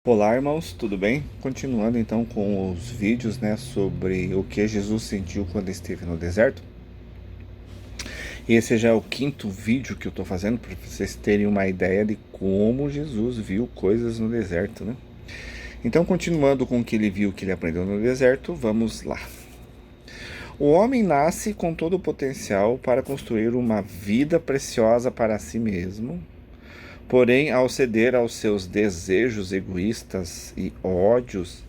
Olá, irmãos, tudo bem? Continuando então com os vídeos, sobre o que Jesus sentiu quando esteve no deserto. E esse já é o quinto vídeo que eu estou fazendo para vocês terem uma ideia de como Jesus viu coisas no deserto, né? Então, continuando com o que ele viu, que ele aprendeu no deserto, vamos lá. O homem nasce com todo o potencial para construir uma vida preciosa para si mesmo. Porém, ao ceder aos seus desejos egoístas e ódios,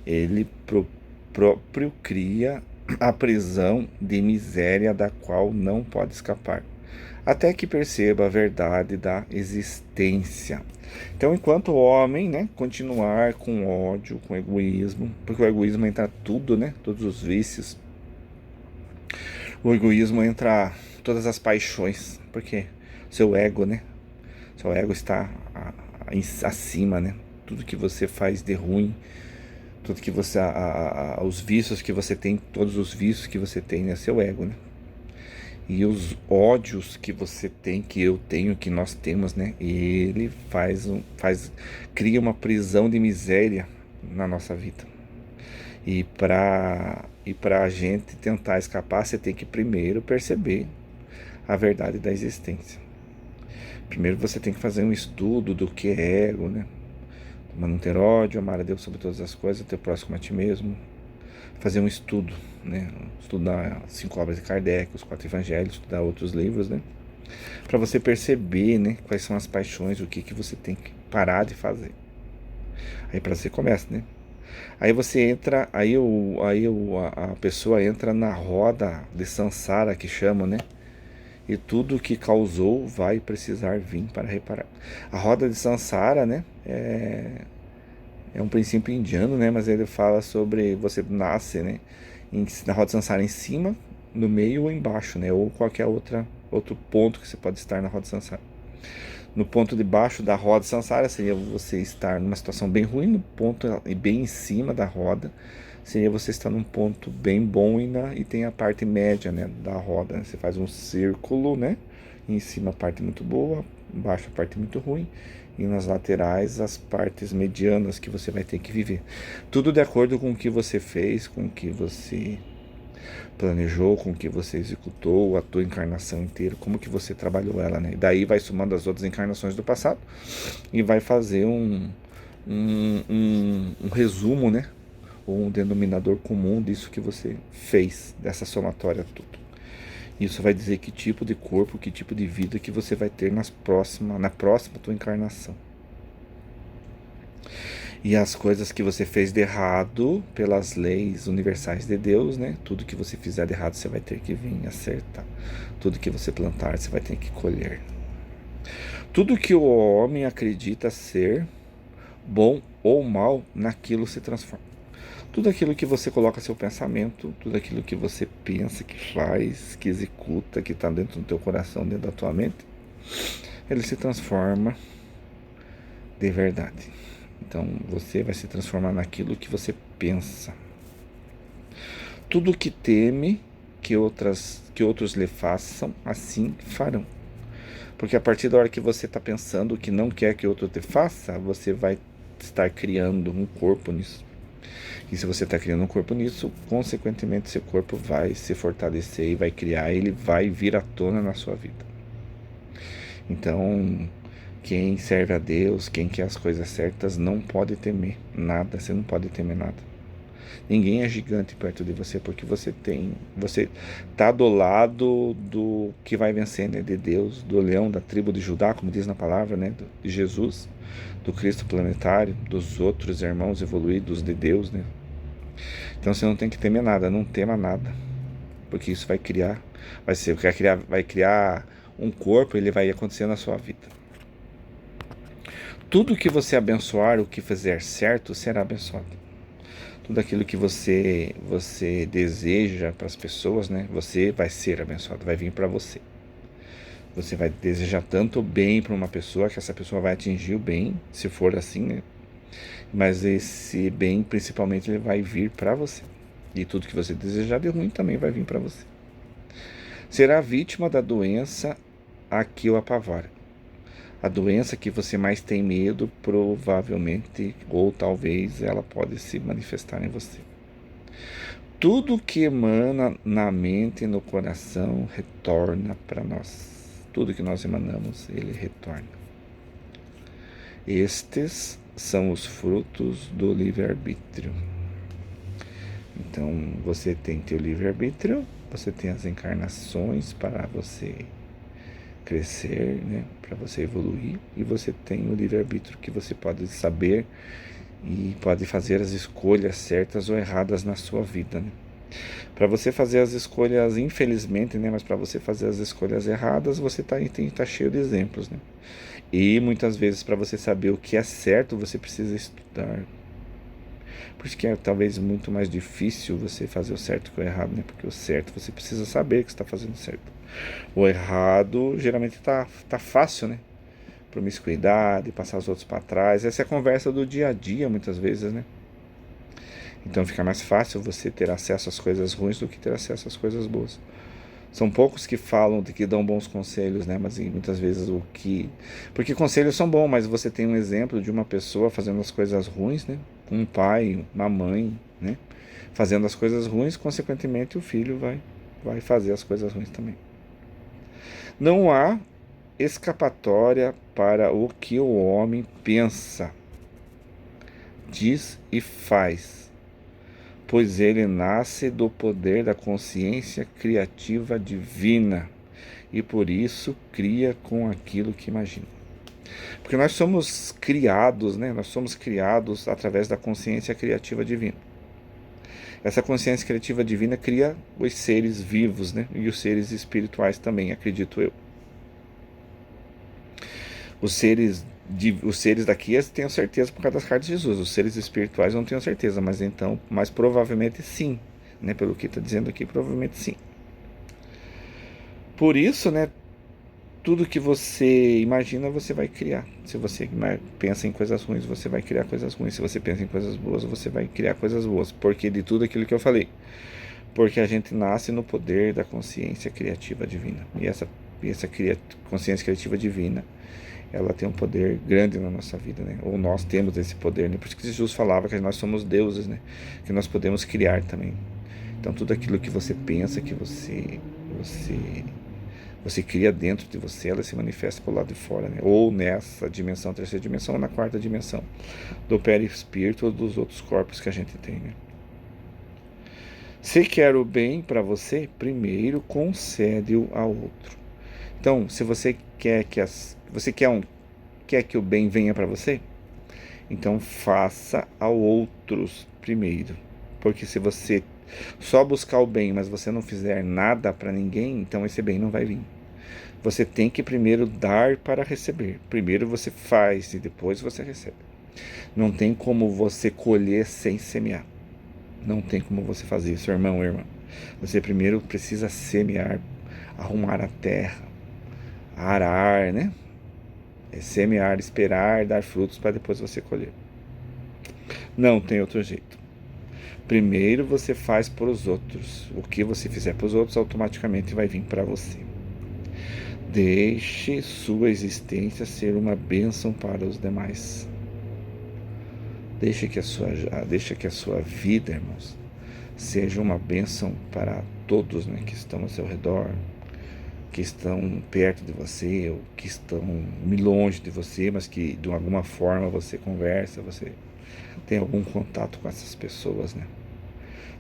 ele próprio cria a prisão de miséria da qual não pode escapar, até que perceba a verdade da existência. Então, enquanto o homem, continuar com ódio, com egoísmo, porque o egoísmo entra tudo, todos os vícios, o egoísmo entra todas as paixões, porque seu ego, seu ego está acima, tudo que você faz de ruim, tudo que você, os vícios que você tem, todos os vícios que você tem é seu ego, E os ódios que você tem, que eu tenho, que nós temos, ele cria uma prisão de miséria na nossa vida. E para a gente tentar escapar, você tem que primeiro perceber a verdade da existência. Primeiro você tem que fazer um estudo do que é ego, não ter ódio, amar a Deus sobre todas as coisas, ter próximo a ti mesmo. Fazer um estudo, Estudar as 5 obras de Kardec, os 4 evangelhos, estudar outros livros, Para você perceber, quais são as paixões, o que você tem que parar de fazer. Aí para você começa, Aí você entra, a pessoa entra na roda de Sansara, que chama, E tudo que causou vai precisar vir para reparar. A roda de Sansara, é um princípio indiano, mas ele fala sobre você nasce, na roda Sansara em cima, no meio ou embaixo, ou qualquer outro ponto que você pode estar na roda Sansara. No ponto de baixo da roda Sansara seria você estar numa situação bem ruim, no ponto bem em cima da roda seria você estar num ponto bem bom e tem a parte média, da roda. Você faz um círculo, E em cima a parte muito boa, embaixo a parte muito ruim e nas laterais as partes medianas que você vai ter que viver. Tudo de acordo com o que você fez, com o que você planejou, com o que você executou a tua encarnação inteira, como que você trabalhou ela, E daí vai somando as outras encarnações do passado e vai fazer um resumo, ou um denominador comum disso que você fez, dessa somatória tudo. Isso vai dizer que tipo de corpo, que tipo de vida que você vai ter na próxima tua encarnação. E as coisas que você fez de errado, pelas leis universais de Deus, Tudo que você fizer de errado, você vai ter que vir acertar. Tudo que você plantar, você vai ter que colher. Tudo que o homem acredita ser bom ou mal, naquilo se transforma. Tudo aquilo que você coloca seu pensamento, tudo aquilo que você pensa, que faz, que executa, que está dentro do teu coração, dentro da tua mente, ele se transforma de verdade. Então você vai se transformar naquilo que você pensa. Tudo que teme que outros lhe façam, assim farão. Porque a partir da hora que você está pensando que não quer que outro te faça, você vai estar criando um corpo nisso. E se você está criando um corpo nisso, consequentemente esse corpo vai se fortalecer e vai criar, ele vai vir à tona na sua vida. Então, quem serve a Deus, quem quer as coisas certas, não pode temer nada, você não pode temer nada. Ninguém é gigante perto de você, porque você está do lado do que vai vencer, de Deus, do leão da tribo de Judá, como diz na palavra, de Jesus, do Cristo planetário, dos outros irmãos evoluídos de Deus, Então você não tem que temer nada, não tema nada, porque isso vai criar um corpo, ele vai acontecer na sua vida. Tudo que você abençoar, o que fizer certo, será abençoado. Tudo aquilo que você deseja para as pessoas, você vai ser abençoado, vai vir para você. Você vai desejar tanto bem para uma pessoa que essa pessoa vai atingir o bem, se for assim, Mas esse bem, principalmente, ele vai vir para você. E tudo que você desejar de ruim também vai vir para você. Será vítima da doença a que o apavora. A doença que você mais tem medo, provavelmente, ou talvez, ela pode se manifestar em você. Tudo que emana na mente e no coração retorna para nós. Tudo que nós emanamos, ele retorna. Estes são os frutos do livre-arbítrio. Então, você tem teu livre-arbítrio, você tem as encarnações para você crescer, né, para você evoluir, e você tem o livre-arbítrio que você pode saber e pode fazer as escolhas certas ou erradas na sua vida, né? Para você fazer as escolhas, infelizmente, né, mas para você fazer as escolhas erradas, você tá cheio de exemplos, né? E muitas vezes, para você saber o que é certo, você precisa estudar. Por isso que é talvez muito mais difícil você fazer o certo que o errado, né? Porque o certo você precisa saber que está fazendo certo. O errado geralmente tá fácil, né? Promiscuidade, passar os outros para trás. Essa é a conversa do dia a dia, muitas vezes, né? Então fica mais fácil você ter acesso às coisas ruins do que ter acesso às coisas boas. São poucos que falam, que dão bons conselhos, né? Mas muitas vezes o que... Porque conselhos são bons, mas você tem um exemplo de uma pessoa fazendo as coisas ruins, né? Um pai, uma mãe, né? Fazendo as coisas ruins, consequentemente o filho vai fazer as coisas ruins também. Não há escapatória para o que o homem pensa, diz e faz, pois ele nasce do poder da consciência criativa divina e por isso cria com aquilo que imagina. Porque nós somos criados, né? Nós somos criados através da consciência criativa divina. Essa consciência criativa divina cria os seres vivos, né? E os seres espirituais também, acredito eu. Os seres daqui tenho certeza por causa das cartas de Jesus. Os seres espirituais não tenho certeza, mas provavelmente sim, né? Pelo que está dizendo aqui, provavelmente sim. Por isso, né? Tudo que você imagina, você vai criar. Se você pensa em coisas ruins, você vai criar coisas ruins. Se você pensa em coisas boas, você vai criar coisas boas. Porque de tudo aquilo que eu falei. Porque a gente nasce no poder da consciência criativa divina. E essa consciência criativa divina, ela tem um poder grande na nossa vida, né? Ou nós temos esse poder, né? Por isso que Jesus falava que nós somos deuses, né? Que nós podemos criar também. Então tudo aquilo que você pensa, que você cria dentro de você, ela se manifesta pro lado de fora, né? Ou nessa dimensão, terceira dimensão, ou na quarta dimensão do perispírito ou dos outros corpos que a gente tem, né? Se quer o bem para você, primeiro concede-o ao outro. Então, se você quer que o bem venha para você, então faça ao outros primeiro. Porque se você só buscar o bem, mas você não fizer nada para ninguém, então esse bem não vai vir. Você tem que primeiro dar para receber. Primeiro você faz e depois você recebe. Não tem como você colher sem semear. Não tem como você fazer isso, irmão ou irmã. Você primeiro precisa semear, arrumar a terra, arar, né? Semear, esperar, dar frutos para depois você colher. Não tem outro jeito. Primeiro você faz para os outros. O que você fizer para os outros automaticamente vai vir para você. Deixe sua existência ser uma bênção para os demais. Deixe que a sua vida, irmãos, seja uma bênção para todos, né, que estão ao seu redor, que estão perto de você, ou que estão longe de você, mas que de alguma forma você conversa, você tem algum contato com essas pessoas, né?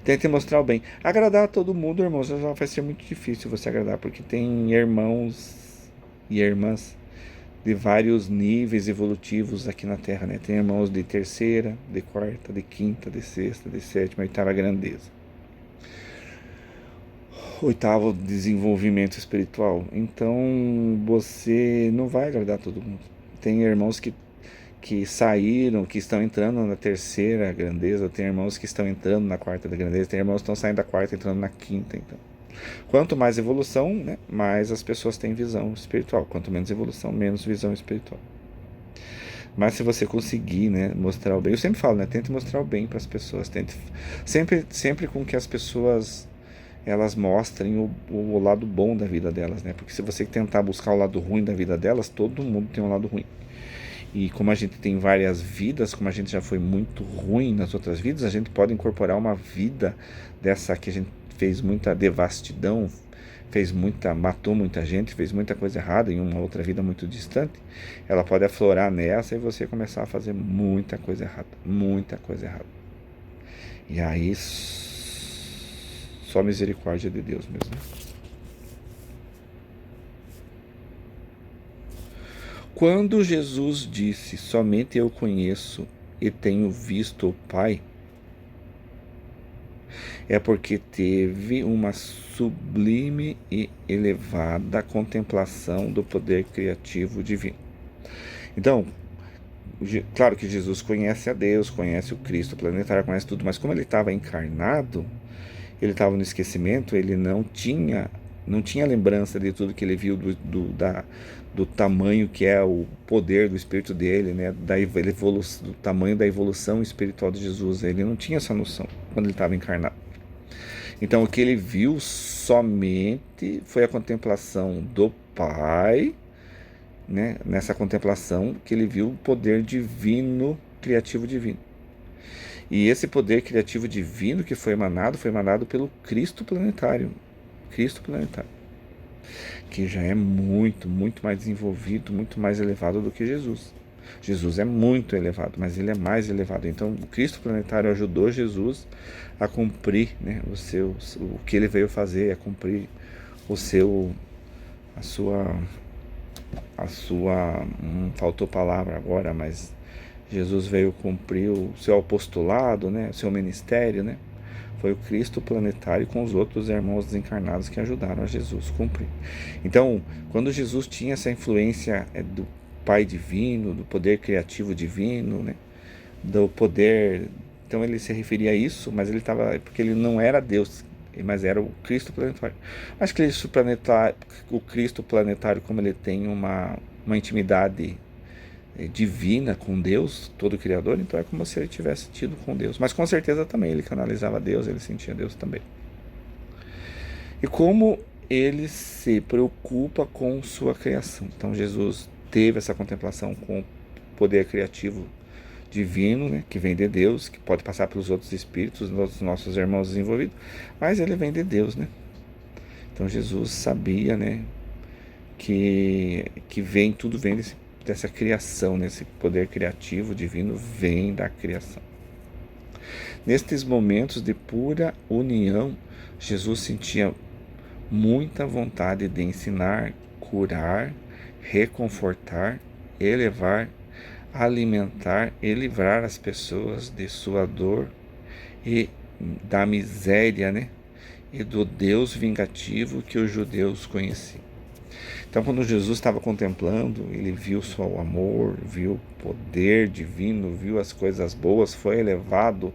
Tente mostrar o bem. Agradar a todo mundo, irmãos, já vai ser muito difícil você agradar, porque tem irmãos e irmãs de vários níveis evolutivos aqui na Terra, né? Tem irmãos de terceira, de quarta, de quinta, de sexta, de sétima, oitava grandeza. Oitavo desenvolvimento espiritual. Então você não vai agradar todo mundo. Tem irmãos que saíram, que estão entrando na terceira grandeza, tem irmãos que estão entrando na quarta da grandeza, tem irmãos que estão saindo da quarta e entrando na quinta. Então, quanto mais evolução, né, mais as pessoas têm visão espiritual. Quanto menos evolução, menos visão espiritual. Mas se você conseguir, né, mostrar o bem, eu sempre falo, né, tente mostrar o bem para as pessoas, tente sempre com que as pessoas elas mostrem o lado bom da vida delas, né? Porque se você tentar buscar o lado ruim da vida delas, todo mundo tem um lado ruim. E como a gente tem várias vidas, como a gente já foi muito ruim nas outras vidas, a gente pode incorporar uma vida dessa que a gente fez muita devastidão, matou muita gente, fez muita coisa errada em uma outra vida muito distante. Ela pode aflorar nessa e você começar a fazer muita coisa errada, muita coisa errada. E aí só misericórdia de Deus mesmo. Quando Jesus disse, somente eu conheço e tenho visto o Pai, é porque teve uma sublime e elevada contemplação do poder criativo divino. Então, claro que Jesus conhece a Deus, conhece o Cristo planetário, conhece tudo, mas como ele estava encarnado, ele estava no esquecimento, ele não tinha lembrança de tudo que ele viu do tamanho que é o poder do Espírito dele, né? Do tamanho da evolução espiritual de Jesus. Ele não tinha essa noção quando ele estava encarnado. Então o que ele viu somente foi a contemplação do Pai, né? Nessa contemplação que ele viu o poder divino, criativo divino. E esse poder criativo divino que foi emanado pelo Cristo planetário. Cristo planetário. Que já é muito, muito mais desenvolvido, muito mais elevado do que Jesus. Jesus é muito elevado, mas ele é mais elevado. Então, o Cristo planetário ajudou Jesus a cumprir, né, o que ele veio fazer, a cumprir a sua, faltou palavra agora, mas Jesus veio cumprir o seu apostolado, né, o seu ministério, né? Foi o Cristo planetário com os outros irmãos desencarnados que ajudaram a Jesus cumprir. Então, quando Jesus tinha essa influência do Pai divino, do poder criativo divino, né, do poder, então ele se referia a isso, mas ele estava, porque ele não era Deus, mas era o Cristo planetário. Mas o Cristo planetário, como ele tem uma intimidade divina com Deus, todo Criador, então é como se ele tivesse tido com Deus. Mas com certeza também ele canalizava Deus, ele sentia Deus também. E como ele se preocupa com sua criação. Então Jesus teve essa contemplação com o poder criativo divino, né, que vem de Deus, que pode passar pelos outros espíritos, dos nossos irmãos desenvolvidos, mas ele vem de Deus, né? Então Jesus sabia, né, que tudo vem dessa criação, nesse poder criativo divino vem da criação. Nestes momentos de pura união, Jesus sentia muita vontade de ensinar, curar, reconfortar, elevar, alimentar e livrar as pessoas de sua dor e da miséria, né? E do Deus vingativo que os judeus conheciam. Então, quando Jesus estava contemplando, ele viu só o amor, viu o poder divino, viu as coisas boas, foi elevado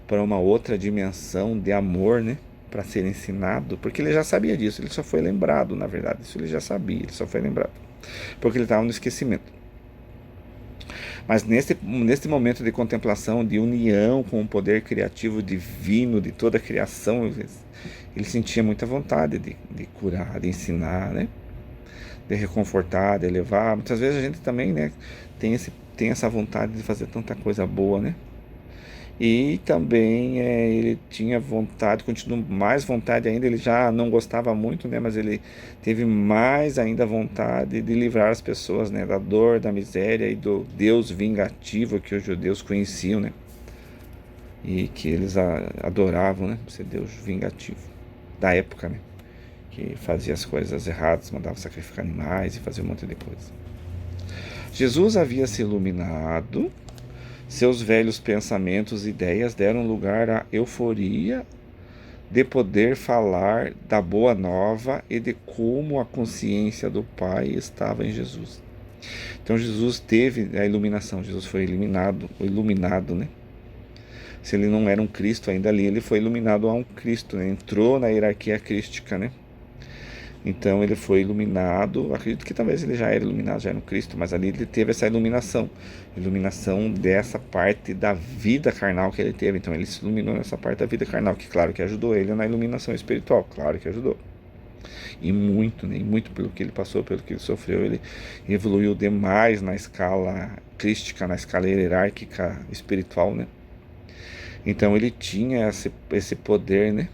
para uma outra dimensão de amor, né? Para ser ensinado, porque ele já sabia disso, ele só foi lembrado, na verdade, isso ele já sabia, ele só foi lembrado, porque ele estava no esquecimento. Mas neste momento de contemplação, de união com o poder criativo divino de toda a criação, ele sentia muita vontade de curar, de ensinar, né? De reconfortar, de elevar. Muitas vezes a gente também, né, tem essa vontade de fazer tanta coisa boa, né? E também ele tinha vontade, continua mais vontade ainda, ele já não gostava muito, né, mas ele teve mais ainda vontade de livrar as pessoas, né, da dor, da miséria e do Deus vingativo que os judeus conheciam, né, e que eles adoravam, né, esse Deus vingativo da época, né, que fazia as coisas erradas, mandava sacrificar animais e fazia um monte de coisa. Jesus havia se iluminado. Seus velhos pensamentos e ideias deram lugar à euforia de poder falar da boa nova e de como a consciência do Pai estava em Jesus. Então Jesus teve a iluminação, Jesus foi iluminado, né? Se ele não era um Cristo ainda ali, ele foi iluminado a um Cristo, né? Entrou na hierarquia crística, né? Então ele foi iluminado, acredito que talvez ele já era iluminado, já era no Cristo, mas ali ele teve essa iluminação dessa parte da vida carnal que ele teve. Então ele se iluminou nessa parte da vida carnal, que claro que ajudou ele na iluminação espiritual, claro que ajudou. E muito, né? E muito pelo que ele passou, pelo que ele sofreu, ele evoluiu demais na escala crística, na escala hierárquica espiritual, né? Então ele tinha esse poder, né?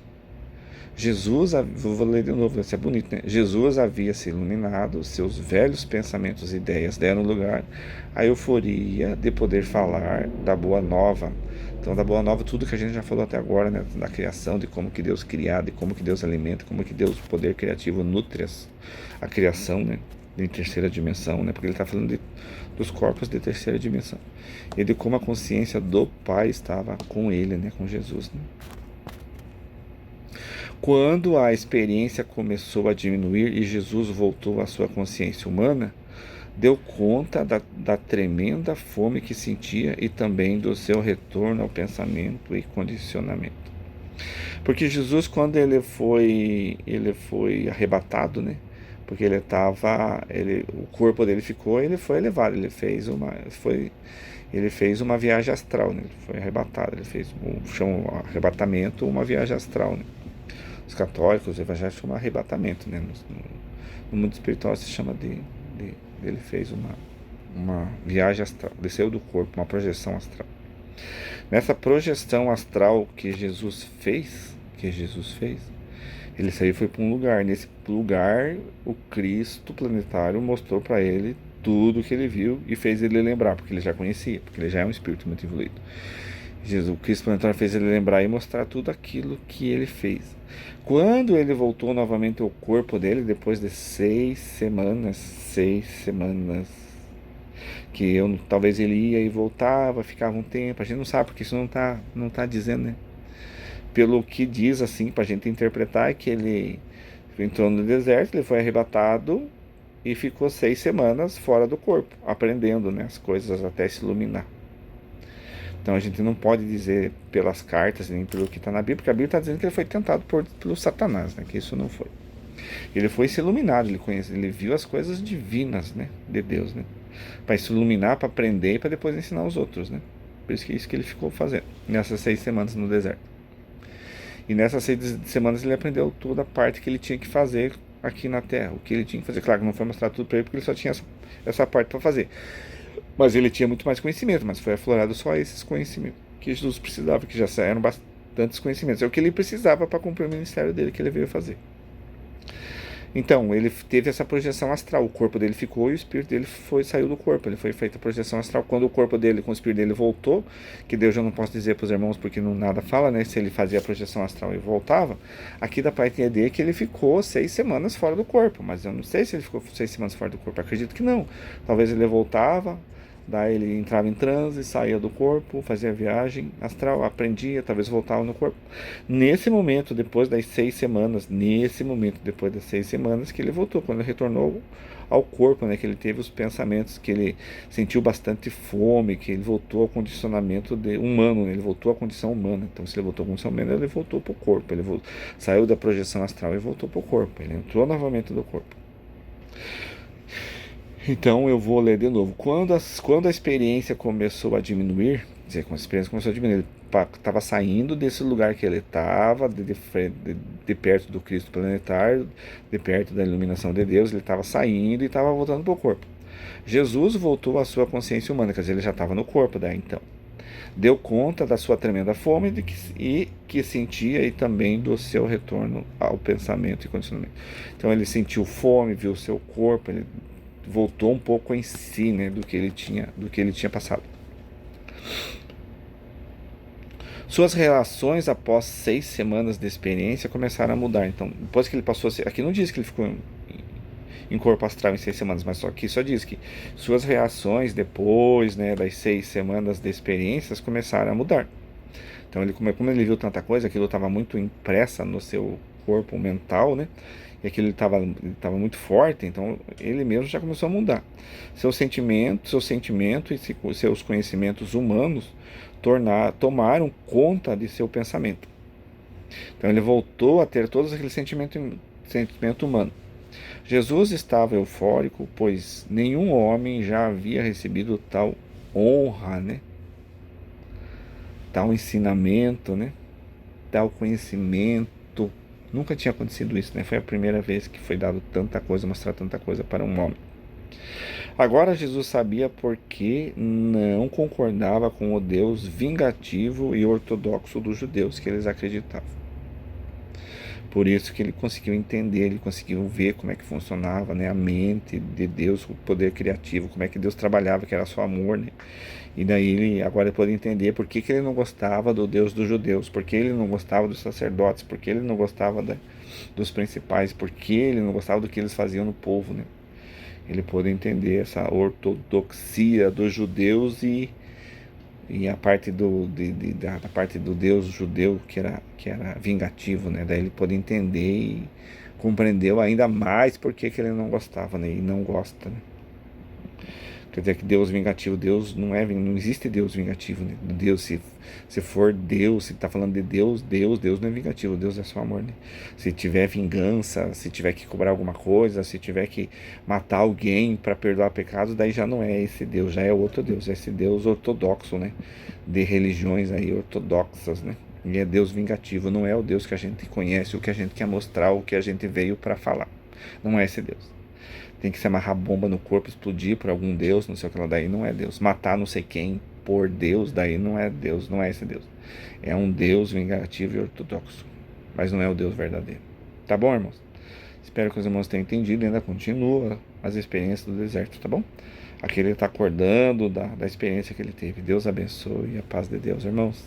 Jesus, vou ler de novo, isso é bonito, né? Jesus havia se iluminado, seus velhos pensamentos e ideias deram lugar à euforia de poder falar da boa nova. Então, da boa nova, tudo que a gente já falou até agora, né? Da criação, de como que Deus cria, de como que Deus alimenta, como que Deus, o poder criativo, nutre a criação, né? Em terceira dimensão, né? Porque ele está falando dos corpos de terceira dimensão. E de como a consciência do Pai estava com ele, né? Com Jesus, né? Quando a experiência começou a diminuir e Jesus voltou à sua consciência humana, deu conta da tremenda fome que sentia e também do seu retorno ao pensamento e condicionamento. Porque Jesus, quando ele foi arrebatado, né? Porque o corpo dele ficou, ele foi elevado, ele fez uma viagem astral, né? Ele foi arrebatado, ele fez um arrebatamento, uma viagem astral, né? Os católicos, os evangélicos chamam arrebatamento, né? No mundo espiritual se chama ele fez uma viagem astral, desceu do corpo, uma projeção astral. Nessa projeção astral que Jesus fez, ele saiu e foi para um lugar. Nesse lugar, o Cristo planetário mostrou para ele tudo o que ele viu e fez ele lembrar, porque ele já conhecia, porque ele já é um espírito muito evoluído. O Cristo planetário fez ele lembrar e mostrar tudo aquilo que ele fez. Quando ele voltou novamente ao corpo dele, depois de 6 semanas, que talvez ele ia e voltava, ficava um tempo, a gente não sabe, porque isso não tá dizendo, né? Pelo que diz, assim, pra gente interpretar, é que ele entrou no deserto, ele foi arrebatado e ficou 6 semanas fora do corpo, aprendendo, né, as coisas até se iluminar. Então a gente não pode dizer pelas cartas, nem pelo que está na Bíblia, porque a Bíblia está dizendo que ele foi tentado pelo Satanás, né? Que isso não foi. Ele foi se iluminado, ele viu as coisas divinas, né? De Deus, né? Para se iluminar, para aprender e para depois ensinar os outros, né? Por isso que é isso que ele ficou fazendo nessas 6 semanas no deserto. E nessas 6 semanas ele aprendeu toda a parte que ele tinha que fazer aqui na Terra, o que ele tinha que fazer. Claro que não foi mostrar tudo para ele, porque ele só tinha essa parte para fazer. Mas ele tinha muito mais conhecimento, mas foi aflorado só esses conhecimentos que Jesus precisava, que já eram bastantes conhecimentos. É o que ele precisava para cumprir o ministério dele que ele veio fazer. Então, ele teve essa projeção astral, o corpo dele ficou e o espírito dele saiu do corpo, ele foi feita a projeção astral. Quando o corpo dele com o espírito dele voltou, que Deus, eu não posso dizer para os irmãos porque não nada fala, né, se ele fazia a projeção astral e voltava, aqui dá para entender que ele ficou 6 semanas fora do corpo, mas eu não sei se ele ficou 6 semanas fora do corpo, acredito que não. Talvez ele voltava, daí ele entrava em transe, saía do corpo, fazia a viagem astral, aprendia, talvez voltava no corpo. Nesse momento, depois das 6 semanas, que ele voltou, quando ele retornou ao corpo, né, que ele teve os pensamentos, que ele sentiu bastante fome, que ele voltou ao condicionamento humano, né, ele voltou à condição humana. Então, se ele voltou à condição humana, ele voltou para o corpo, saiu da projeção astral e voltou para o corpo, ele entrou novamente no corpo. Então eu vou ler de novo. Quando a experiência começou a diminuir, quando a experiência começou a diminuir, ele estava saindo desse lugar que ele estava, de perto do Cristo planetário, de perto da iluminação de Deus, ele estava saindo e estava voltando para o corpo. Jesus voltou à sua consciência humana, quer dizer, ele já estava no corpo daí então. Deu conta da sua tremenda fome e que sentia e também do seu retorno ao pensamento e condicionamento. Então ele sentiu fome, viu o seu corpo, ele voltou um pouco em si, né, do que ele tinha passado. Suas relações após 6 semanas de experiência começaram a mudar. Então, depois que ele passou, aqui não diz que ele ficou em corpo astral em 6 semanas, mas só diz que suas reações depois, né, das 6 semanas de experiências começaram a mudar. Então, como ele viu tanta coisa, aquilo estava muito impressa no seu corpo mental, né? E aquilo estava muito forte, então ele mesmo já começou a mudar. Seu sentimento e seus conhecimentos humanos tomaram conta de seu pensamento. Então ele voltou a ter todos aquele sentimento humano. Jesus estava eufórico, pois nenhum homem já havia recebido tal honra, né? Tal ensinamento, né? Tal conhecimento. Nunca tinha acontecido isso, né? Foi a primeira vez que foi dado tanta coisa, mostrar tanta coisa para um homem. Agora Jesus sabia por que não concordava com o Deus vingativo e ortodoxo dos judeus que eles acreditavam. Por isso que ele conseguiu entender, ele conseguiu ver como é que funcionava, né, a mente de Deus, o poder criativo, como é que Deus trabalhava, que era só amor, né? E daí ele agora pôde entender por que, que ele não gostava do Deus dos judeus, por que ele não gostava dos sacerdotes, por que ele não gostava dos principais, por que ele não gostava do que eles faziam no povo, né? Ele pôde entender essa ortodoxia dos judeus e a parte da parte do Deus judeu que era vingativo, né? Daí ele pôde entender e compreendeu ainda mais por que ele não gostava, né? E não gosta, né? Quer dizer que Deus vingativo, Deus não existe Deus vingativo, né? Deus, se for Deus, se está falando de Deus não é vingativo, Deus é só amor, né? Se tiver vingança, se tiver que cobrar alguma coisa, se tiver que matar alguém para perdoar pecados, daí já não é esse Deus, já é outro Deus, é esse Deus ortodoxo, né? De religiões aí ortodoxas, né? E é Deus vingativo, não é o Deus que a gente conhece, o que a gente quer mostrar, o que a gente veio para falar. Não é esse Deus. Tem que se amarrar bomba no corpo, explodir por algum Deus, não sei o que lá, daí não é Deus. Matar não sei quem por Deus, daí não é Deus, não é esse Deus. É um Deus vingativo e ortodoxo, mas não é o Deus verdadeiro. Tá bom, irmãos? Espero que os irmãos tenham entendido e ainda continua as experiências do deserto, tá bom? Aqui ele está acordando da experiência que ele teve. Deus abençoe e a paz de Deus, irmãos.